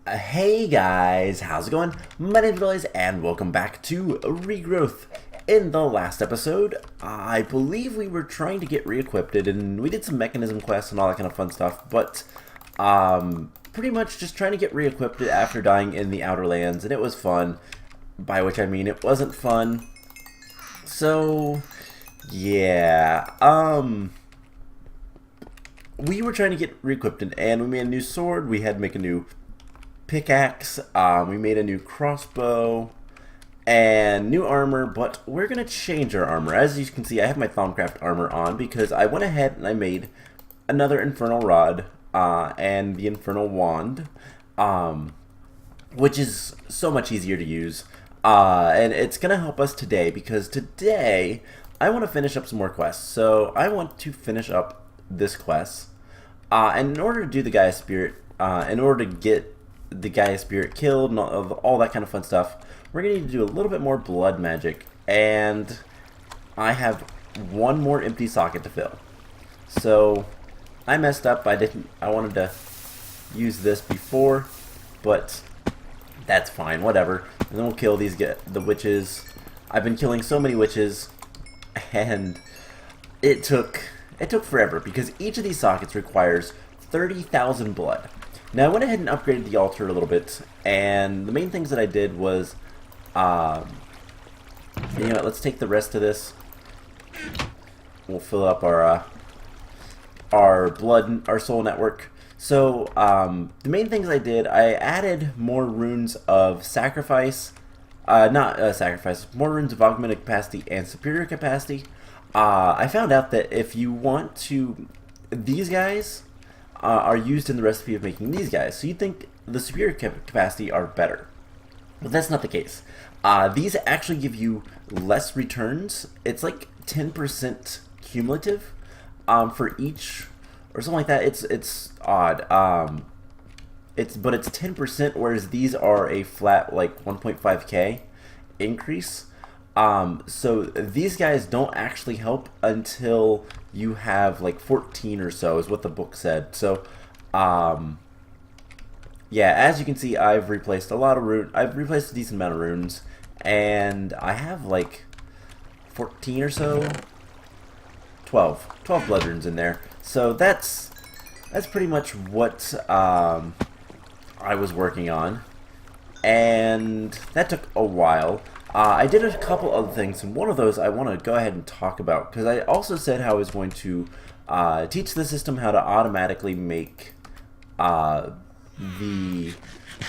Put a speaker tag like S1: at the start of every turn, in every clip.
S1: Hey guys, how's it going? My name's Billy, and welcome back to Regrowth. In the last episode, I believe we were trying to get re-equipped, and we did some mechanism quests and all that kind of fun stuff, but pretty much just trying to get re-equipped after dying in the Outer Lands, and it was fun, by which I mean it wasn't fun. So, yeah, we were trying to get re-equipped, and we made a new sword. We had to make a new pickaxe, we made a new crossbow and new armor, but we're gonna change our armor. As you can see, I have my Thaumcraft armor on because I went ahead and I made another infernal rod and the infernal wand, which is so much easier to use, and it's gonna help us today because today I want to finish up some more quests. So I want to finish up this quest, and in order to do the Gaia Spirit, in order to get the Gaia Spirit killed and all that kind of fun stuff, we're going to need to do a little bit more blood magic, and I have one more empty socket to fill. So I messed up. I wanted to use this before, but that's fine, whatever. And then we'll kill the witches. I've been killing so many witches, and it took forever because each of these sockets requires 30,000 blood. Now I went ahead and upgraded the altar a little bit, and the main things that I did was, you know, let's take the rest of this. We'll fill up our blood, our soul network. So the main things I did, I added more runes of sacrifice, more runes of augmented capacity and superior capacity. I found out that if you want to, these guys are used in the recipe of making these guys. So you'd think the superior capacity are better, but that's not the case. These actually give you less returns. It's like 10% cumulative for each, or something like that. It's odd. But it's 10%, whereas these are a flat like 1.5k increase. So these guys don't actually help until you have like 14 or so, is what the book said. So, yeah, as you can see, I've replaced a lot of runes. I've replaced a decent amount of runes, and I have like 14 or so, 12 blood runes in there. So that's pretty much what I was working on, and that took a while. I did a couple other things, and one of those I want to go ahead and talk about, because I also said how I was going to teach the system how to automatically make the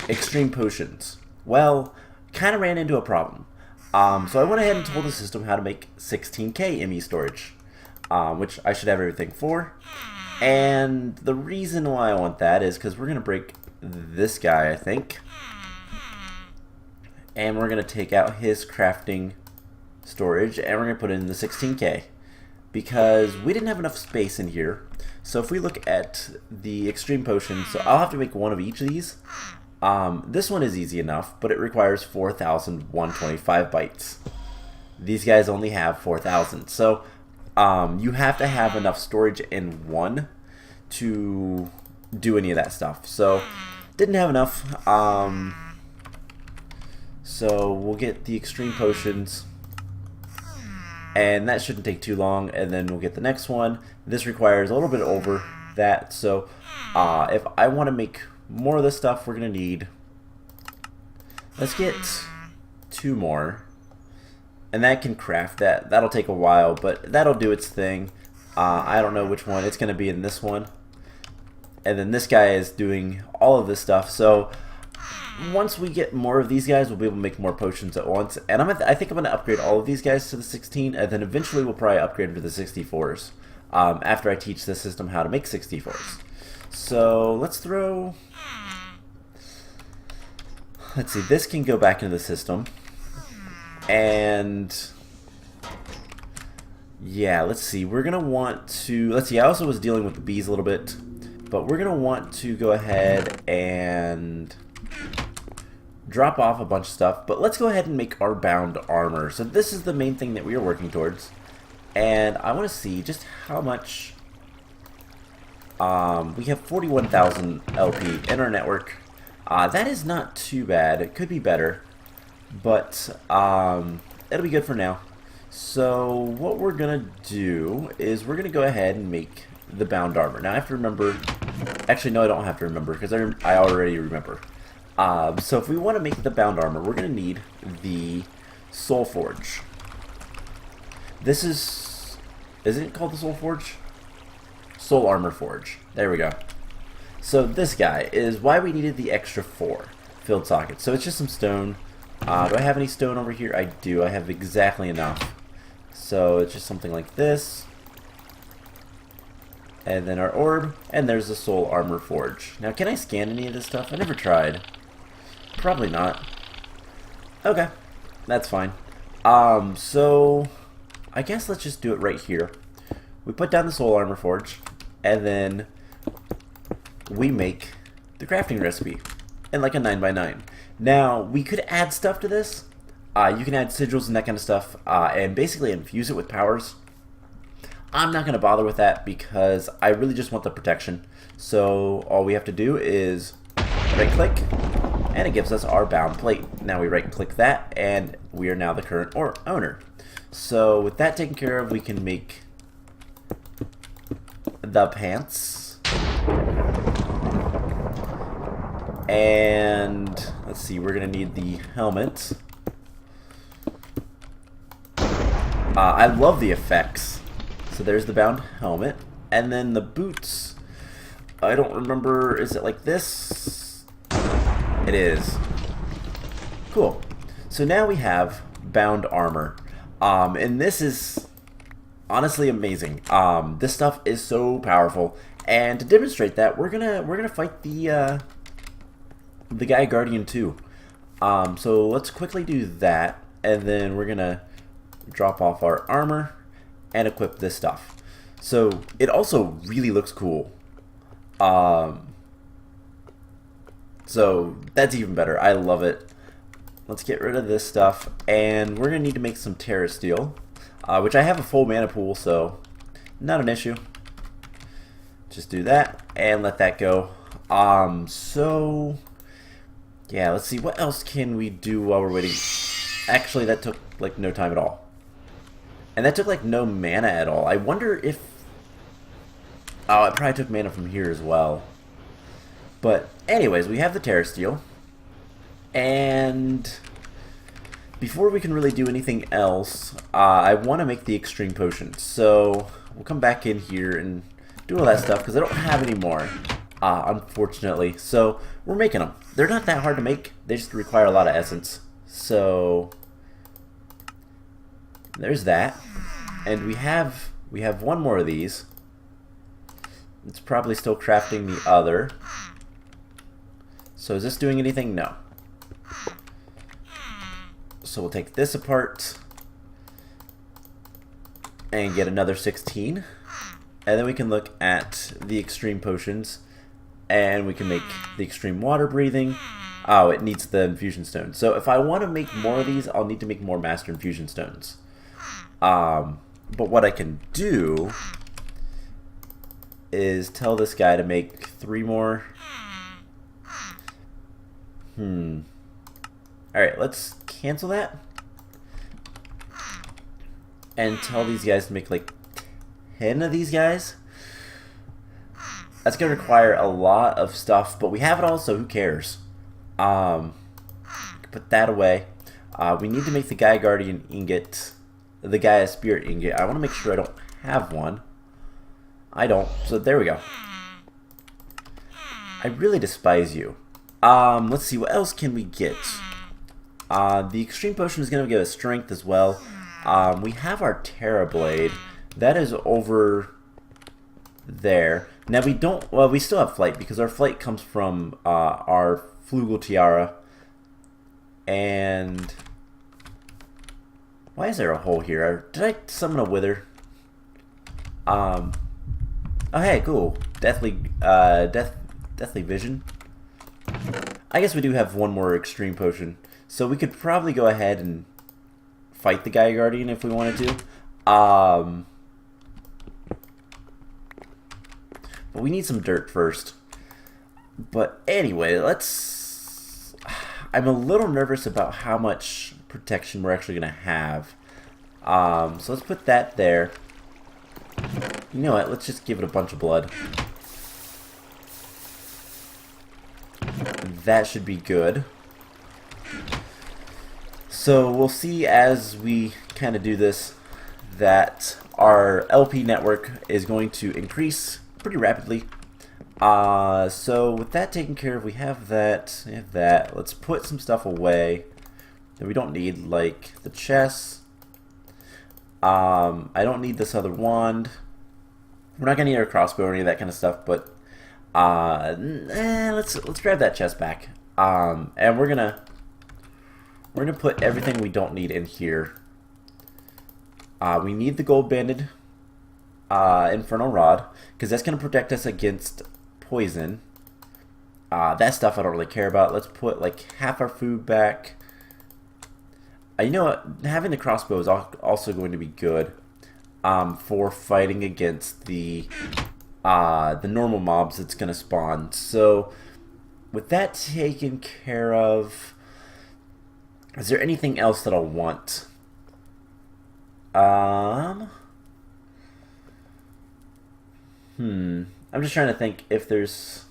S1: extreme potions. Well, kind of ran into a problem. So I went ahead and told the system how to make 16k ME storage, which I should have everything for. And the reason why I want that is because we're going to break this guy, I think. And we're going to take out his crafting storage, and we're going to put in the 16k because we didn't have enough space in here. So if we look at the extreme potions, so I'll have to make one of each of these. This one is easy enough, but it requires 4,125 bytes. These guys only have 4,000, so you have to have enough storage in one to do any of that stuff. So didn't have enough. So we'll get the extreme potions, and that shouldn't take too long, and then we'll get the next one. This requires a little bit over that, so if I want to make more of this stuff, we're going to need, let's get 2 more, and that can craft that. That'll take a while, but that'll do its thing. I don't know which one. It's going to be in this one, and then this guy is doing all of this stuff, so once we get more of these guys, we'll be able to make more potions at once. And I think I'm going to upgrade all of these guys to the 16, and then eventually we'll probably upgrade to the 64s after I teach the system how to make 64s. So let's throw... Let's see, this can go back into the system. And... yeah, let's see, we're going to want to... Let's see, I also was dealing with the bees a little bit, but we're going to want to go ahead and drop off a bunch of stuff, but let's go ahead and make our bound armor. So this is the main thing that we are working towards, and I want to see just how much we have 41,000 LP in our network. That is not too bad. It could be better, but it'll be good for now. So what we're gonna do is we're gonna go ahead and make the bound armor. Now I have to remember. Actually, no, I don't have to remember because I already remember. So if we want to make the bound armor, we're gonna need the Soul Forge. This isn't it called the Soul Forge? Soul Armor Forge. There we go. So this guy is why we needed the extra 4 filled sockets. So it's just some stone. Do I have any stone over here? I do. I have exactly enough. So it's just something like this. And then our orb. And there's the Soul Armor Forge. Now, can I scan any of this stuff? I never tried. Probably not. Okay. That's fine. So I guess let's just do it right here. We put down the Soul Armor Forge. And then we make the crafting recipe in like a 9x9. Now, we could add stuff to this. You can add sigils and that kind of stuff, and basically infuse it with powers. I'm not going to bother with that because I really just want the protection. So all we have to do is right-click, and it gives us our bound plate. Now we right-click that, and we are now the current owner. So with that taken care of, we can make the pants. And let's see, we're going to need the helmet. I love the effects. So there's the bound helmet. And then the boots. I don't remember, is it like this? It is. Cool. So now we have bound armor. And this is honestly amazing. This stuff is so powerful. And to demonstrate that, we're gonna fight the Gaia Guardian too. So let's quickly do that, and then we're gonna drop off our armor and equip this stuff. So it also really looks cool. So that's even better. I love it. Let's get rid of this stuff, and we're gonna need to make some Terra Steel, which I have a full mana pool, so not an issue. Just do that and let that go. So yeah, let's see, what else can we do while we're waiting? Actually, that took like no time at all. And that took like no mana at all. I wonder if... Oh, it probably took mana from here as well. But anyways, we have the Terra Steel. And before we can really do anything else, I want to make the Extreme Potion. So we'll come back in here and do all that stuff because I don't have any more. Unfortunately. So we're making them. They're not that hard to make. They just require a lot of essence. So there's that. And we have one more of these. It's probably still crafting the other. So is this doing anything? No. So we'll take this apart and get another 16. And then we can look at the Extreme Potions. And we can make the Extreme Water Breathing. Oh, it needs the Infusion Stone. So if I want to make more of these, I'll need to make more Master Infusion Stones. But what I can do is tell this guy to make 3 more. Alright, let's cancel that. And tell these guys to make like 10 of these guys. That's going to require a lot of stuff, but we have it all, so who cares? Put that away. We need to make the Gaia Guardian ingot, the Gaia Spirit ingot. I want to make sure I don't have one. I don't, so there we go. I really despise you. Let's see, what else can we get? The Extreme Potion is going to give us strength as well. We have our Terra Blade. That is over there. Now we don't, well, we still have flight because our flight comes from our Flugel Tiara. And why is there a hole here? Did I summon a Wither? Oh hey, cool. Deathly Vision. I guess we do have one more Extreme Potion. So we could probably go ahead and fight the Gaia Guardian if we wanted to. But we need some dirt first. But anyway, let's I'm a little nervous about how much protection we're actually going to have. So let's put that there. You know what? Let's just give it a bunch of blood. That should be good. So we'll see as we kind of do this that our LP network is going to increase pretty rapidly. So with that taken care of, we have that. Let's put some stuff away that we don't need, like the chest. I don't need this other wand. We're not gonna need our crossbow or any of that kind of stuff, but let's grab that chest back. And we're gonna put everything we don't need in here. We need the gold banded infernal rod because that's gonna protect us against poison. That stuff I don't really care about. Let's put like half our food back. You know what? Having the crossbow is also going to be good for fighting against the normal mobs that's going to spawn. So with that taken care of, is there anything else that I'll want? I'm just trying to think if there's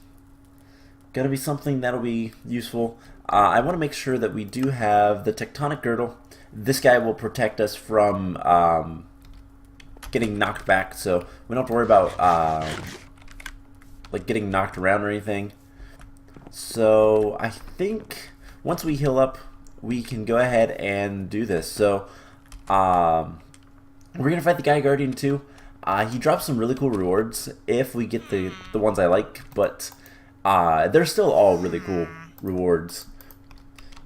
S1: going to be something that'll be useful. I want to make sure that we do have the tectonic girdle. This guy will protect us from getting knocked back, so we don't have to worry about like getting knocked around or anything. So I think once we heal up, we can go ahead and do this. So we're gonna fight the Gaia Guardian too. He drops some really cool rewards if we get the ones I like, but they're still all really cool rewards.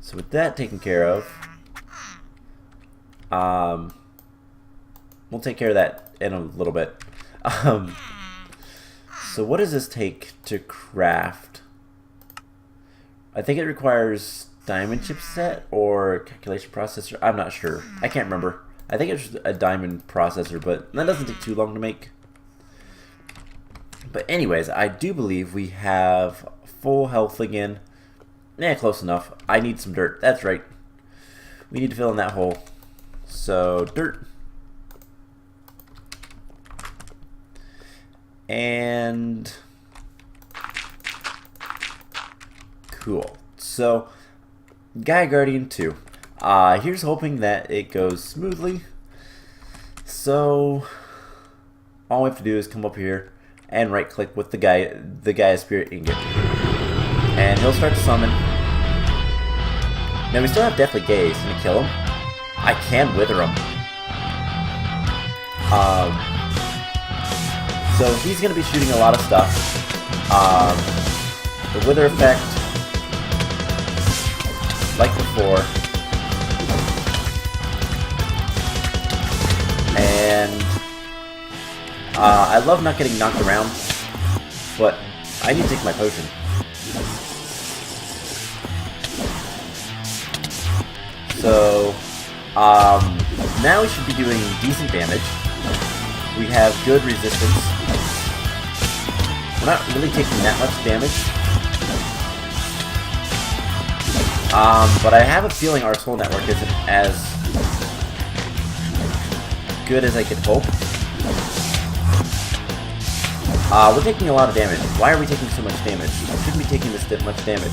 S1: So with that taken care of, we'll take care of that in a little bit. So what does this take to craft? I think it requires diamond chipset or calculation processor. I'm not sure. I can't remember. I think it's a diamond processor, but that doesn't take too long to make. But anyways, I do believe we have full health again. Yeah, close enough. I need some dirt. That's right. We need to fill in that hole. So, dirt. And cool. So, Gaia Guardian 2. Here's hoping that it goes smoothly. So, all we have to do is come up here and right click with the Gaia Spirit Ingot. And he'll start to summon. Now we still have Deathly Gaze. Can we kill him? I can wither him. So he's going to be shooting a lot of stuff. The wither effect, like before. And I love not getting knocked around, but I need to take my potion. So, now we should be doing decent damage. We have good resistance. We're not really taking that much damage. But I have a feeling our soul network isn't as good as I could hope. We're taking a lot of damage. Why are we taking so much damage? We shouldn't be taking this much damage.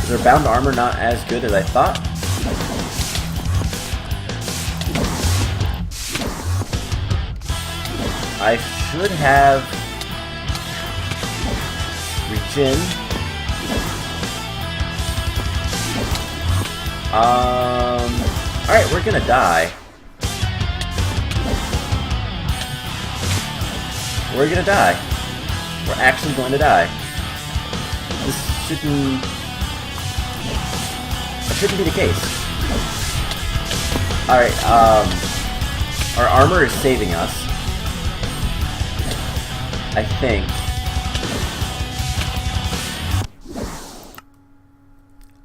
S1: Is our bound armor not as good as I thought? I should have regen. Alright, we're gonna die. We're gonna die. We're actually going to die. This shouldn't be the case. Alright, our armor is saving us. I think.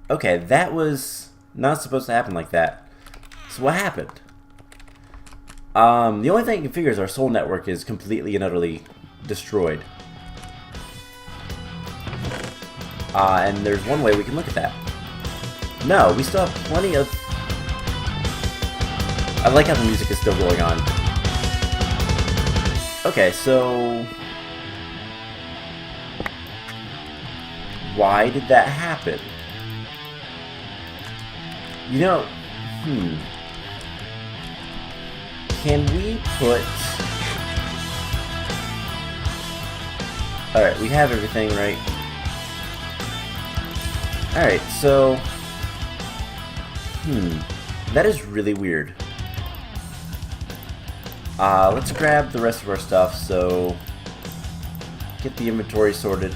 S1: Okay, that was not supposed to happen like that. So what happened? The only thing I can figure is our soul network is completely and utterly destroyed. And there's one way we can look at that. No, we still have plenty of... I like how the music is still going on. Okay, so... why did that happen? You know, can we put... Alright, we have everything, right? Alright, so... that is really weird. Let's grab the rest of our stuff, so... get the inventory sorted.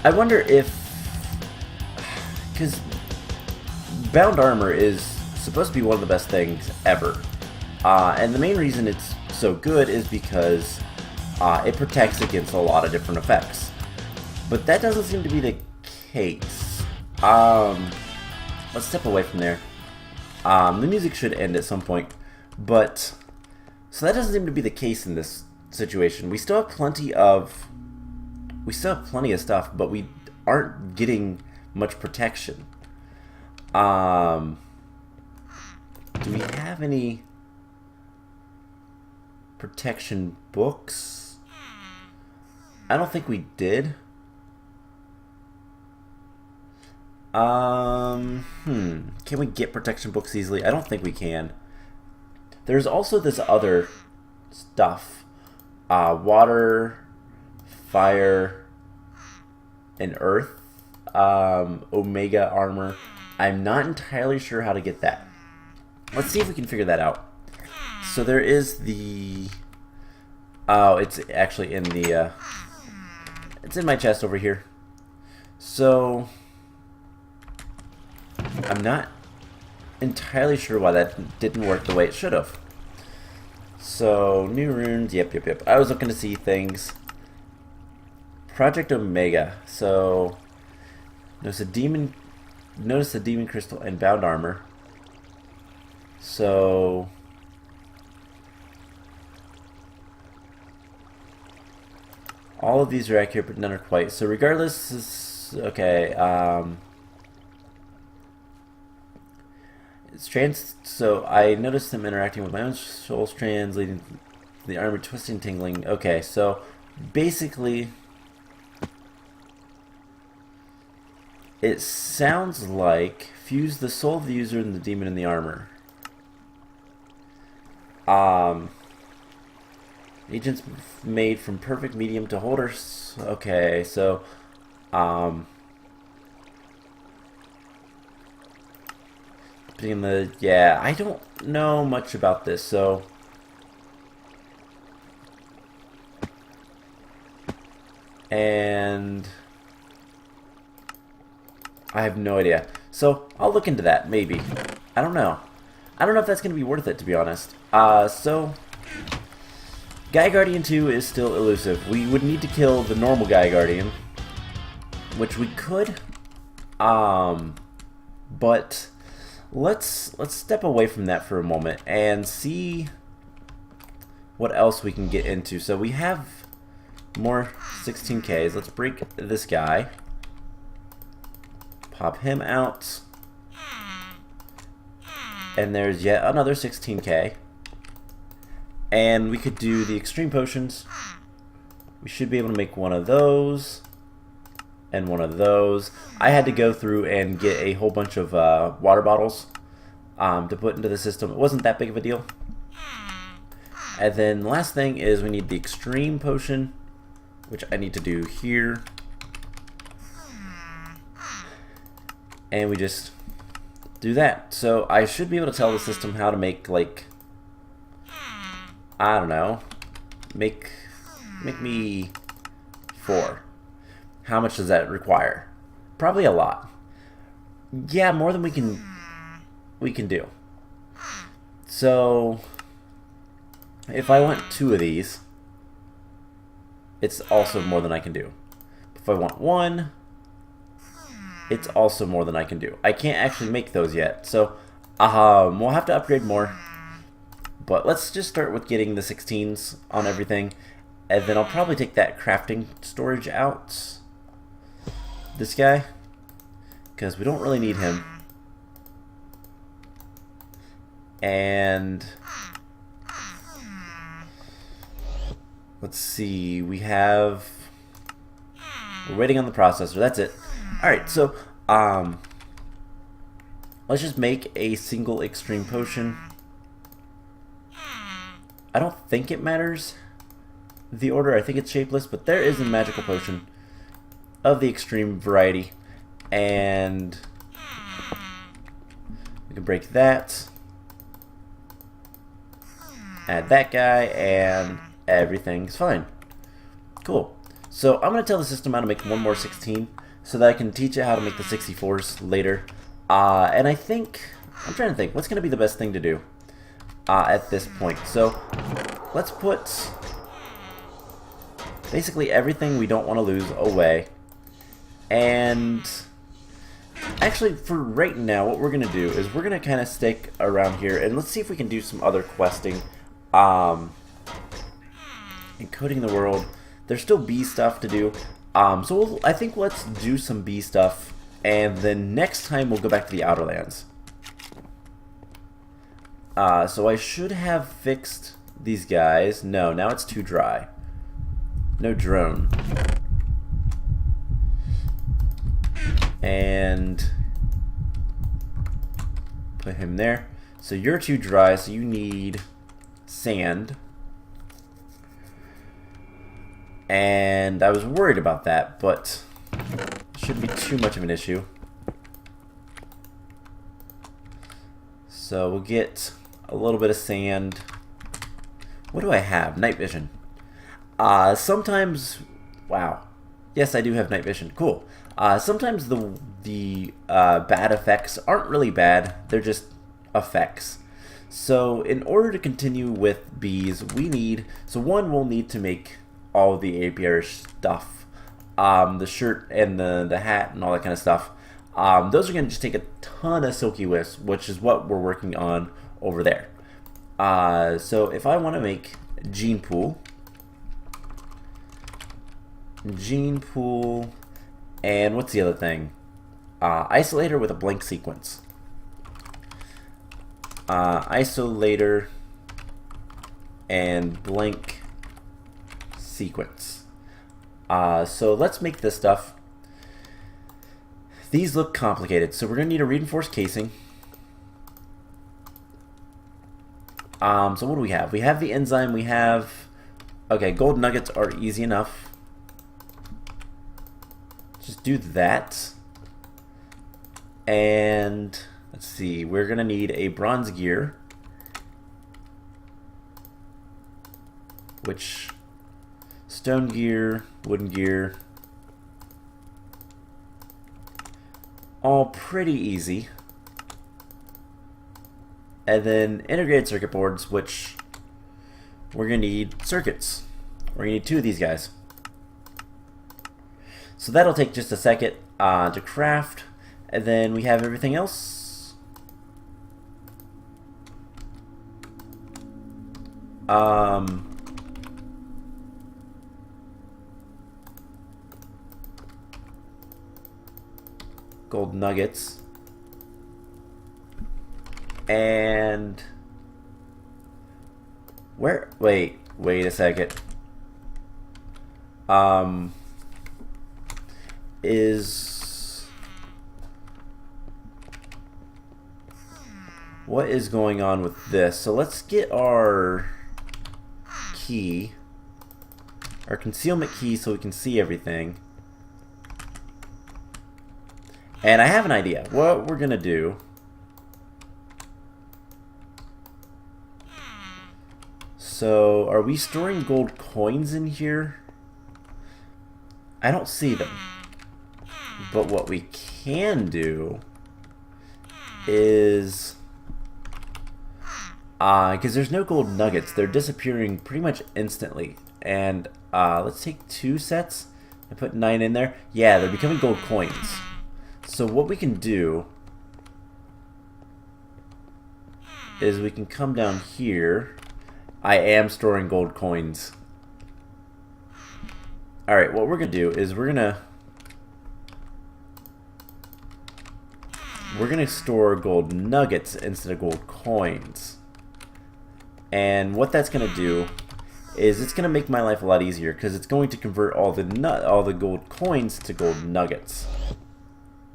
S1: I wonder if... because... bound armor is supposed to be one of the best things ever. And the main reason it's so good is because it protects against a lot of different effects. But that doesn't seem to be the case. Let's step away from there. The music should end at some point. But, so that doesn't seem to be the case in this situation. We still have plenty of stuff, but we aren't getting much protection. Do we have any protection books? I don't think we did. Can we get protection books easily? I don't think we can. There's also this other stuff. Water, fire, and earth. Omega armor. I'm not entirely sure how to get that. Let's see if we can figure that out. So there is the... oh, it's actually in the... it's in my chest over here. So... I'm not entirely sure why that didn't work the way it should have. So, new runes, yep. I was looking to see things. Project Omega. So, notice the demon crystal and bound armor. So, all of these are accurate, but none are quite. So, regardless, okay. Strands. So I noticed them interacting with my own soul strands, leading to the armor twisting, tingling. Okay, so basically, it sounds like fuse the soul of the user and the demon in the armor. Agents made from perfect medium to holders. Okay, so yeah, I don't know much about this, so and I have no idea. So I'll look into that, maybe. I don't know. I don't know if that's going to be worth it, to be honest. So Gaia Guardian 2 is still elusive. We would need to kill the normal Gaia Guardian, which we could, but let's step away from that for a moment and see what else we can get into. So we have more 16Ks. Let's break this guy. Pop him out. And there's yet another 16K. And we could do the extreme potions. We should be able to make one of those. And one of those. I had to go through and get a whole bunch of water bottles to put into the system. It wasn't that big of a deal. And then the last thing is we need the extreme potion, which I need to do here. And we just do that. So I should be able to tell the system how to make, like, I don't know, make me 4. How much does that require? Probably a lot. Yeah, more than we can do. So if I want 2 of these, it's also more than I can do. If I want 1, it's also more than I can do. I can't actually make those yet, so we'll have to upgrade more. But let's just start with getting the 16s on everything, And then I'll probably take that crafting storage out. This guy. Because we don't really need him. And let's see, we're waiting on the processor, that's it. Alright, so let's just make a single extreme potion. I don't think it matters the order, I think it's shapeless, but there is a magical potion of the extreme variety. And we can break that. Add that guy, and everything's fine. Cool. So I'm going to tell the system how to make one more 16 so that I can teach it how to make the 64s later. And I'm trying to think, what's going to be the best thing to do at this point. So let's put basically everything we don't want to lose away. And actually, for right now, what we're going to do is we're going to kind of stick around here, and let's see if we can do some other questing. Encoding the world. There's still bee stuff to do. So I think let's do some bee stuff, and then next time we'll go back to the Outer Lands. So I should have fixed these guys. No, now it's too dry. No drone. And put him there. So you're too dry, so you need sand. And I was worried about that, but it shouldn't be too much of an issue. So we'll get a little bit of sand. What do I have? Night vision. Sometimes, wow. Yes, I do have night vision. Cool. Sometimes the bad effects aren't really bad. They're just effects. So in order to continue with bees, we'll need to make all the apiary stuff. The shirt and the hat and all that kind of stuff. Those are going to just take a ton of silky wisps, which is what we're working on over there. So if I want to make gene pool, and what's the other thing? Isolator with a blank sequence. Isolator and blank sequence. So let's make this stuff. These look complicated, so we're going to need a reinforced casing. So what do we have? We have the enzyme, okay, gold nuggets are easy enough. Just do that. And let's see, we're going to need a bronze gear. Which, stone gear, wooden gear. All pretty easy. And then integrated circuit boards, which we're going to need circuits. We're going to need 2 of these guys. So that'll take just a second to craft. And then we have everything else. Gold nuggets. And wait a second. What is going on with this? So let's get our key, our concealment key, so we can see everything. And I have an idea. What we're gonna do. So, are we storing gold coins in here? I don't see them. But what we can do is, because there's no gold nuggets, they're disappearing pretty much instantly. And let's take 2 sets and put 9 in there. Yeah, they're becoming gold coins. So what we can do is we can come down here. I am storing gold coins. Alright, what we're going to do is we're going to store gold nuggets instead of gold coins. And what that's going to do is it's going to make my life a lot easier because it's going to convert all the gold coins to gold nuggets.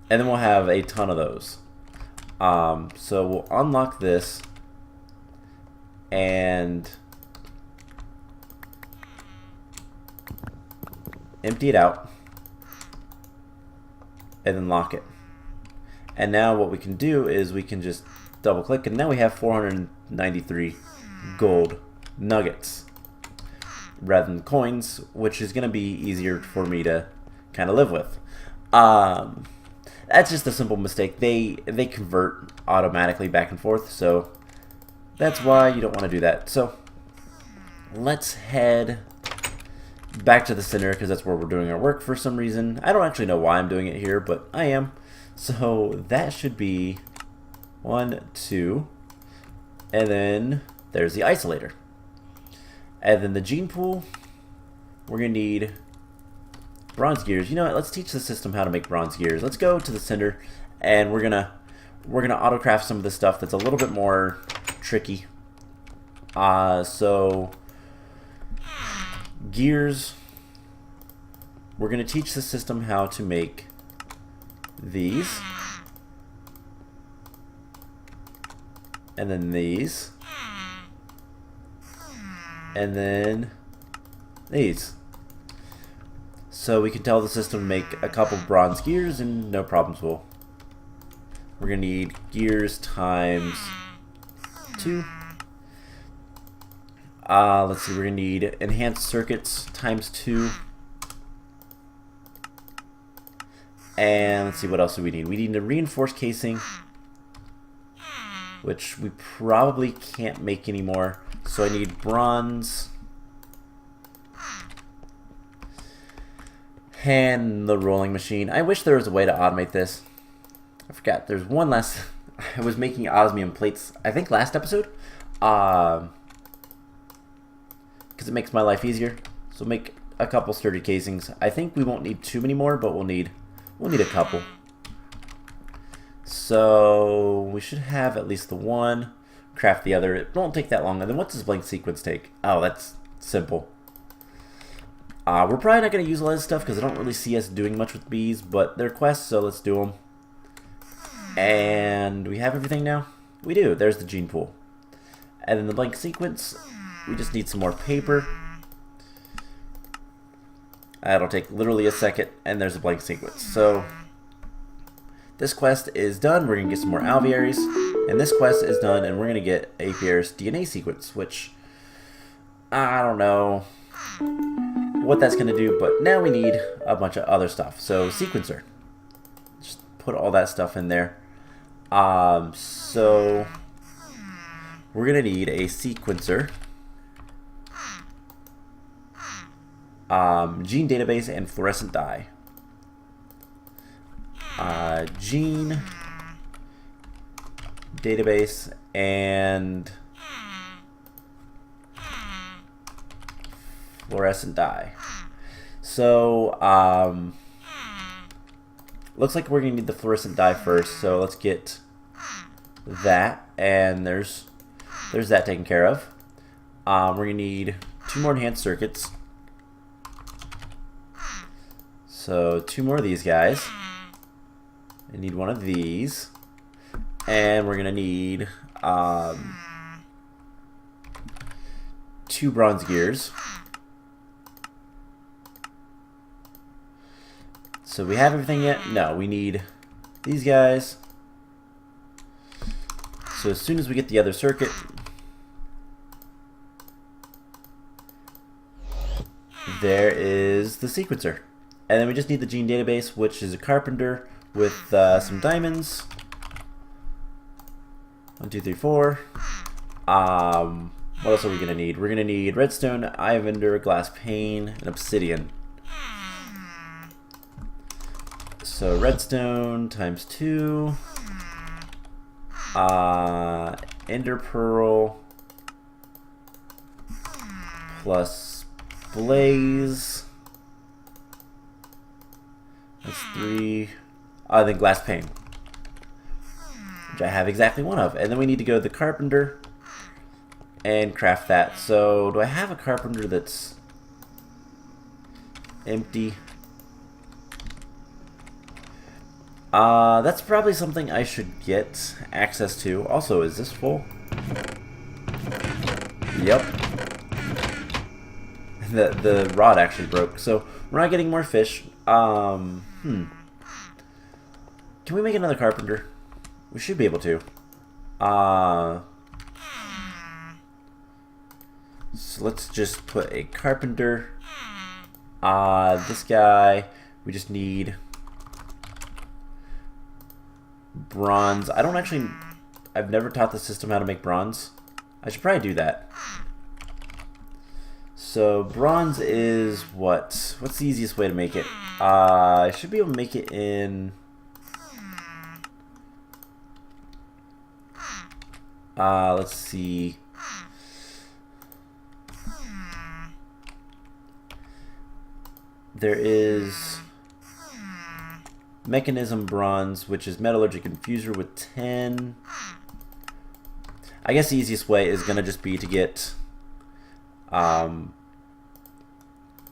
S1: And then we'll have a ton of those. So we'll unlock this and empty it out and then lock it. And now what we can do is we can just double click and now we have 493 gold nuggets rather than coins, which is going to be easier for me to kind of live with. That's just a simple mistake. They convert automatically back and forth, so that's why you don't want to do that. So let's head back to the center because that's where we're doing our work for some reason. I don't actually know why I'm doing it here, but I am. So that should be 1, 2, and then there's the isolator. And then the gene pool, we're going to need bronze gears. You know what? Let's teach the system how to make bronze gears. Let's go to the center, and we're gonna autocraft some of the stuff that's a little bit more tricky. So gears, we're gonna teach the system how to make these, and then these, and then these. So we can tell the system to make a couple bronze gears and no problems will. We're going to need gears times 2. Let's see, we're going to need enhanced circuits times 2. And let's see, what else do we need? We need a reinforced casing, which we probably can't make anymore. So I need bronze and the rolling machine. I wish there was a way to automate this. I forgot. There's one last. I was making osmium plates, I think last episode, because it makes my life easier. So make a couple sturdy casings. I think we won't need too many more, but we'll need a couple. So we should have at least the one. Craft the other. It won't take that long. And then what's this blank sequence take? Oh, that's simple. We're probably not going to use a lot of stuff because I don't really see us doing much with bees, but they're quests, so let's do them. And we have everything now? We do. There's the gene pool. And then the blank sequence, we just need some more paper. That'll take literally a second, and there's a blank sequence. So this quest is done. We're going to get some more alvearies. And this quest is done, and we're going to get a Pierre's DNA sequence, which I don't know what that's going to do, but now we need a bunch of other stuff. So sequencer, just put all that stuff in there. So we're going to need a sequencer, gene database, and fluorescent dye. Gene database and fluorescent dye. So looks like we're gonna need the fluorescent dye first, so let's get that, and there's that taken care of. We're gonna need 2 more enhanced circuits, so 2 more of these guys. I need 1 of these, and we're gonna need 2 bronze gears. So we have everything yet? No, we need these guys. So as soon as we get the other circuit, there is the sequencer. And then we just need the gene database, which is a carpenter with some diamonds. 1, 2, 3, 4. What else are we going to need? We're going to need redstone, eye vendor, glass pane, and obsidian. So redstone times 2, ender pearl plus blaze 3, then glass pane, which I have exactly one of. And then we need to go to the carpenter and craft that. So do I have a carpenter that's empty? That's probably something I should get access to. Also, is this full? Yep. The rod actually broke, so we're not getting more fish. Can we make another carpenter? We should be able to. So let's just put a carpenter. This guy, we just need bronze. I've never taught the system how to make bronze. I should probably do that. So bronze is what? What's the easiest way to make it? I should be able to make it in... let's see. There is mechanism bronze, which is metallurgic infuser with 10. I guess the easiest way is going to just be to get a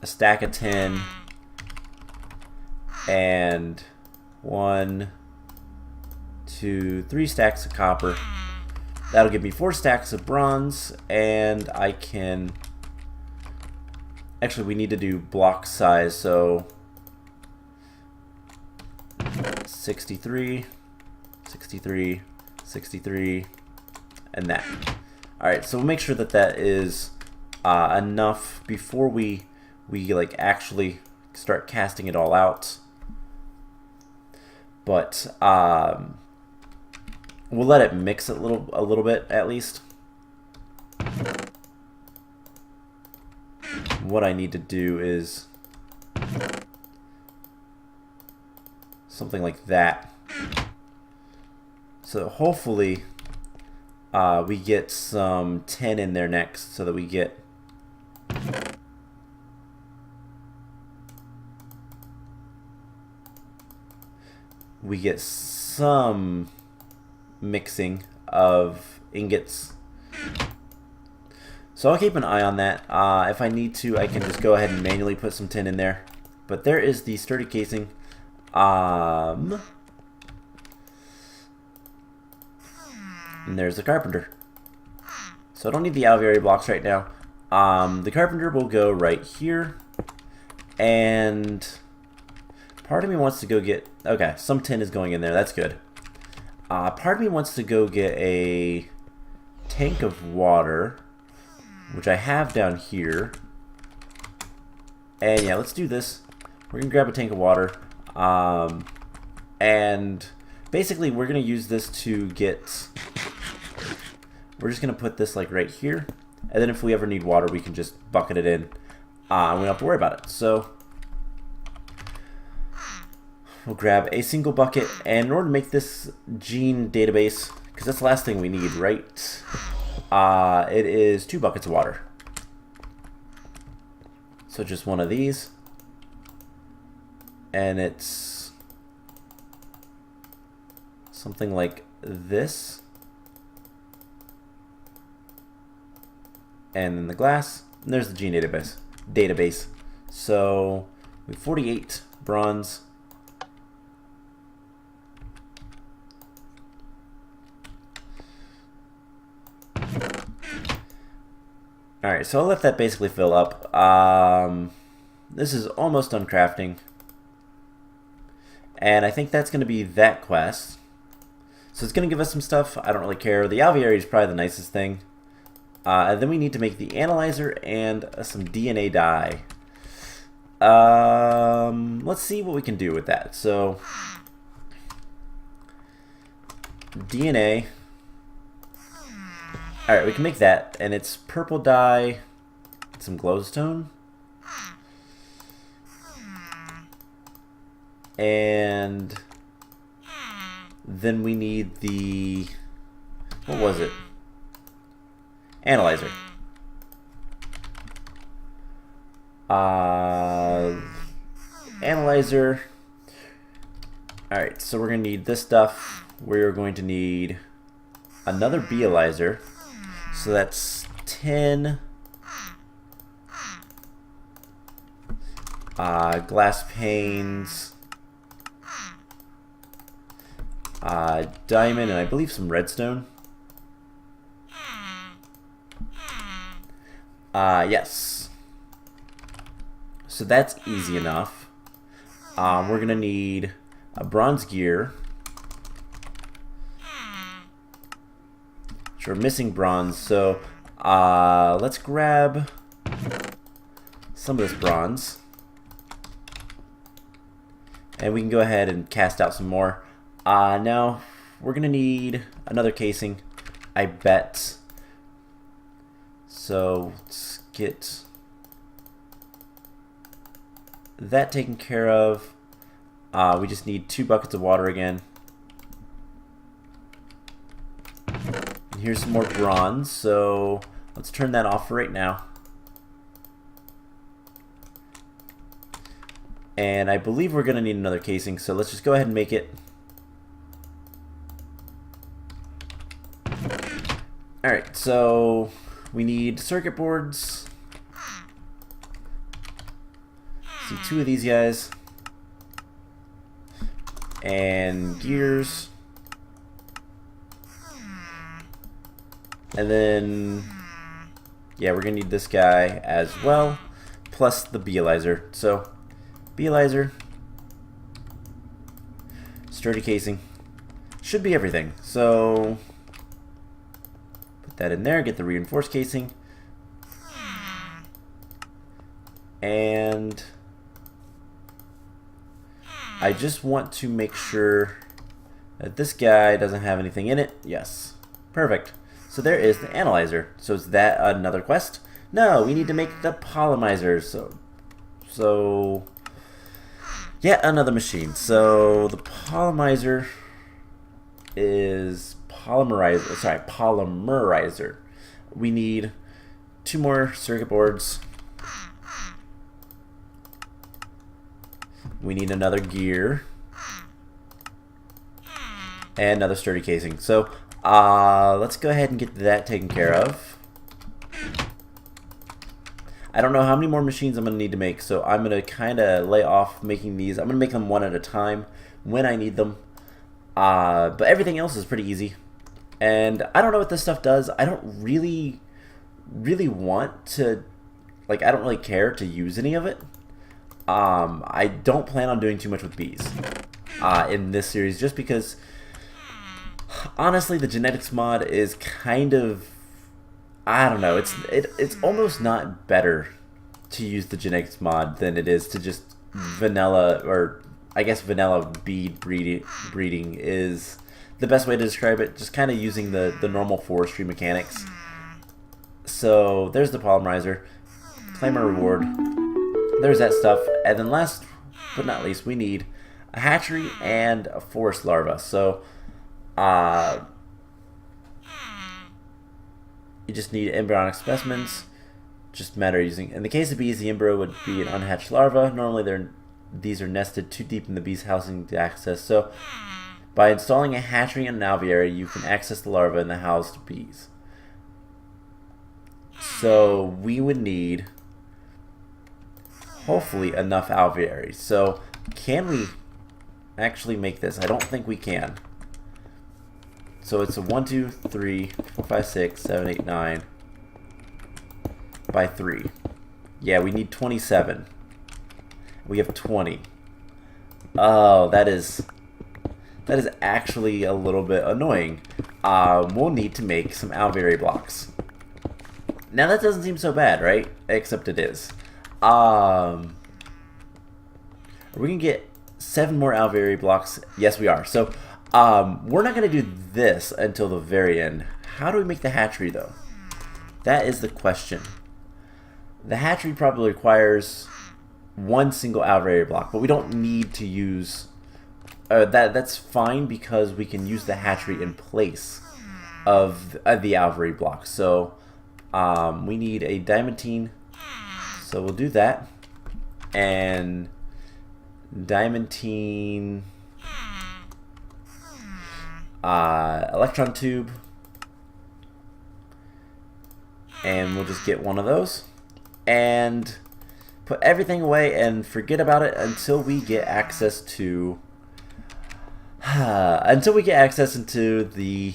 S1: stack of 10 and 1, 2, 3 stacks of copper. That'll give me 4 stacks of bronze, and I can... Actually, we need to do block size, so 63, 63, 63, and that. Alright, so we'll make sure that that is enough before we like actually start casting it all out. But we'll let it mix a little bit at least. What I need to do is something like that. So hopefully we get some 10 in there next, so that we get some mixing of ingots. So I'll keep an eye on that. If I need to, I can just go ahead and manually put some tin in there. But there is the sturdy casing. And there's the carpenter. So I don't need the alveoli blocks right now. The carpenter will go right here. And part of me wants to go get... Okay, some tin is going in there. That's good. Part of me wants to go get a tank of water, which I have down here. And yeah, let's do this. We're going to grab a tank of water. And basically we're going to use this to get... We're just going to put this like right here. And then if we ever need water, we can just bucket it in. And we don't have to worry about it. So we'll grab a single bucket. And in order to make this gene database, because that's the last thing we need, right? It is 2 buckets of water. So just one of these. And it's something like this. And then the glass. And there's the gene database. So we have 48 bronze. Alright, so I'll let that basically fill up. This is almost done crafting. And I think that's going to be that quest. So it's going to give us some stuff. I don't really care. The alveoli is probably the nicest thing. And then we need to make the analyzer and some DNA dye. Let's see what we can do with that. So DNA. Alright, we can make that, and it's purple dye, some glowstone, and then we need the, what was it? Analyzer. Analyzer, Alright, so we're going to need this stuff. We're going to need another Bealyzer. So that's 10 glass panes, diamond, and I believe some redstone. Yes. So that's easy enough. We're going to need a bronze gear. So we're missing bronze, so let's grab some of this bronze. And we can go ahead and cast out some more. Now, we're going to need another casing, I bet. So, let's get that taken care of. We just need 2 buckets of water again. And here's some more bronze, so let's turn that off for right now. And I believe we're going to need another casing, so let's just go ahead and make it. Alright, so we need circuit boards. See 2 of these guys. And gears. And then, yeah, we're going to need this guy as well, plus the Bealyzer. So, Bealyzer, sturdy casing, should be everything. So, put that in there, get the reinforced casing. And I just want to make sure that this guy doesn't have anything in it. Yes. Perfect. So there is the analyzer. So is that another quest? No, we need to make the polymizer. So yet another machine. So the polymizer is polymerizer. We need 2 more circuit boards. We need another gear. And another sturdy casing. So let's go ahead and get that taken care of. I don't know how many more machines I'm going to need to make, so I'm going to kind of lay off making these. I'm going to make them one at a time when I need them. But everything else is pretty easy. And I don't know what this stuff does. I don't really want to, like, I don't really care to use any of it. I don't plan on doing too much with bees in this series, just because honestly the genetics mod is kind of, I don't know, it's almost not better to use the genetics mod than it is to just vanilla, or I guess vanilla bee breeding is the best way to describe it, just kind of using the normal forestry mechanics. So there's the polymerizer, claim our reward. There's that stuff, and then last but not least, we need a hatchery and a forest larva. So, you just need embryonic specimens. Just a matter of using. In the case of bees, the embryo would be an unhatched larva. Normally, these are nested too deep in the bee's housing to access. So, by installing a hatchery and an alveary, you can access the larva in the housed bees. So, we would need, hopefully, enough alvearies. So, can we actually make this? I don't think we can. So it's a 1, 2, 3, 4, 5, 6, 7, 8, 9 by 3. Yeah, we need 27. We have 20. Oh, that is actually a little bit annoying. We'll need to make some alveary blocks. Now that doesn't seem so bad, right? Except it is. Are we gonna get 7 more alveary blocks? Yes, we are. So, we're not gonna do this until the very end. How do we make the hatchery, though? That is the question. The hatchery probably requires 1 single alveary block, but we don't need to use that's fine, because we can use the hatchery in place of the alveary block. So, we need a diamantine. So we'll do that, and diamantine electron tube, and we'll just get one of those and put everything away and forget about it until we get access to into the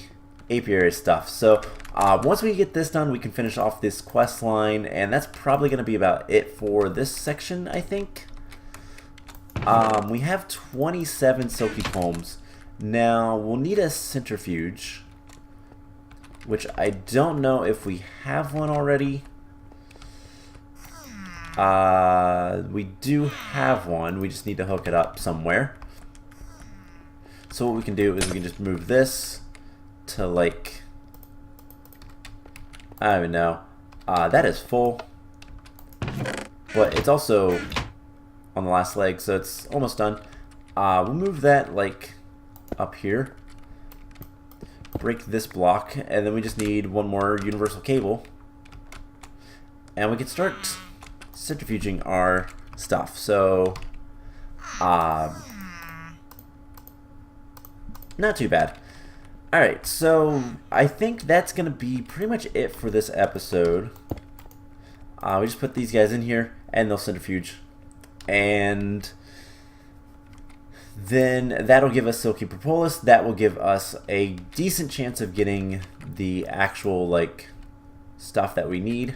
S1: apiary stuff. So once we get this done, we can finish off this quest line, and that's probably going to be about it for this section, I think. We have 27 silky combs. Now we'll need a centrifuge, which I don't know if we have one already. We do have one, we just need to hook it up somewhere. So what we can do is we can just move this to, like, I don't even know. That is full, but it's also on the last leg, so it's almost done. We'll move that, like, up here. Break this block, and then we just need one more universal cable. And we can start centrifuging our stuff. So, not too bad. Alright, so I think that's going to be pretty much it for this episode. We just put these guys in here, and they'll centrifuge. And then that'll give us Silky Propolis. That will give us a decent chance of getting the actual, like, stuff that we need,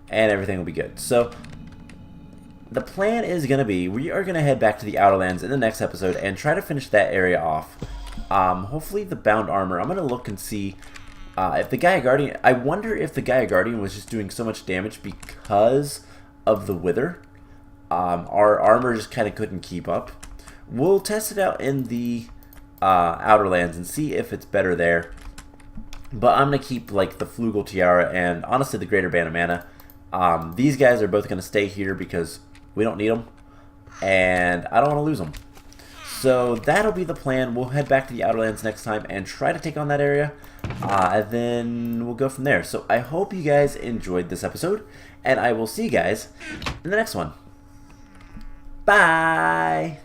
S1: and everything will be good. So the plan is going to be, we are going to head back to the Outer Lands in the next episode and try to finish that area off. Hopefully the bound armor, I'm going to look and see if the Gaia Guardian, I wonder if the Gaia Guardian was just doing so much damage because of the wither. Our armor just kind of couldn't keep up. We'll test it out in the Outer Lands and see if it's better there. But I'm going to keep, like, the Flugel Tiara and, honestly, the Greater Band of Mana. These guys are both going to stay here because we don't need them, and I don't want to lose them. So that'll be the plan. We'll head back to the Outer Lands next time and try to take on that area, and then we'll go from there. So I hope you guys enjoyed this episode, and I will see you guys in the next one. Bye!